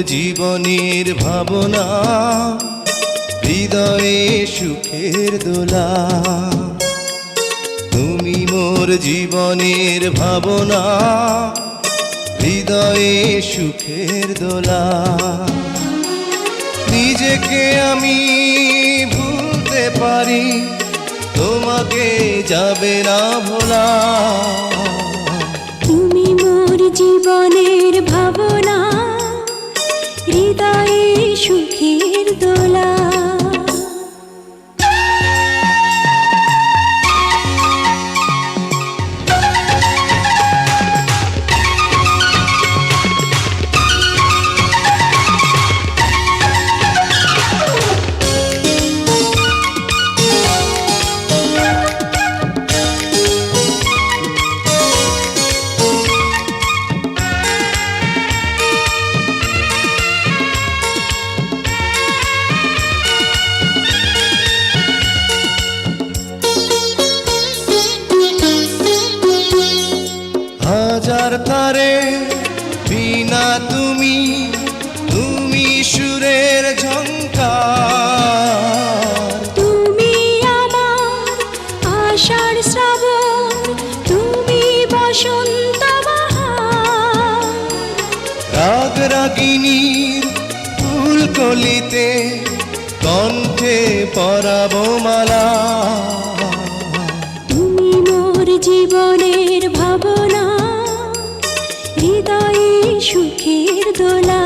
জীবনের ভাবনা, হৃদয়ে সুখের দোলা। তুমি মোর জীবনের ভাবনা, হৃদয়ে সুখের দোলা। নিজেকে আমি ভুলতে পারি, তোমাকে যাবে না ভোলা। তুমি মোর জীবনের ভাবনা, হৃদয়ে সুখের দোলা। হাজার তারে বিনা তুমি, তুমি সুরের ঝংকার। তুমি আমার আষাঢ় শ্রাবণ, তুমি বসন্ত বাহার। রাগ রাগিনীর ফুলকলিতে কণ্ঠে পরাবো মালা। তুমি মোর জীবনের ভাবনা, হৃদয়ে সুখের দোলা।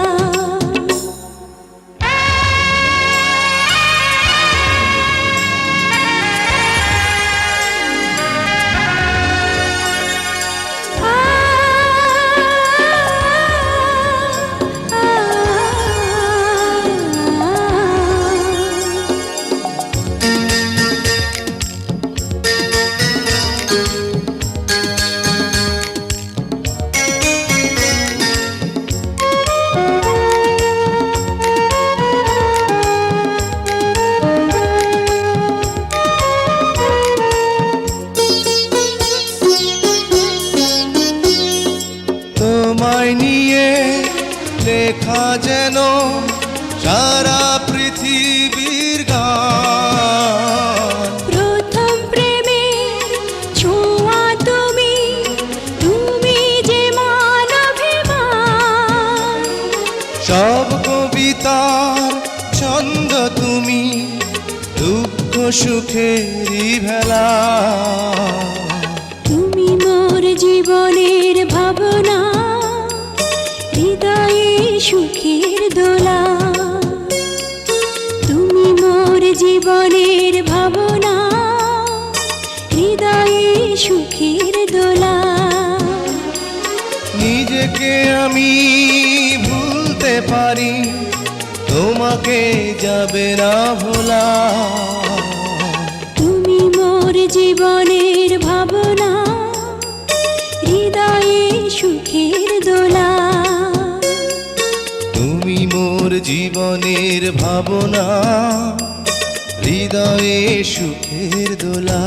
তোমায় নিয়ে লেখা যেন সারা পৃথিবীর গান। প্রথম প্রেমের ছোঁয়া তুমি, তুমি যে মানবিমান। সব কবিতার ছন্দ তুমি, দুঃখ সুখেরই ভেলা। তুমি মোর জীবনের ভাবনা, হৃদয়ে সুখের দোলা। তুমি মোর জীবনের ভাবনা, হৃদয়ে সুখের দোলা। নিজেকে আমি ভুলতে পারি, তোমাকে যাবে না ভোলা। তুমি মোর জীবনের ভাবনা, হৃদয়ে সুখের দোলা। তুমি মোর জীবনের ভাবনা, হৃদয়ে সুখের দোলা।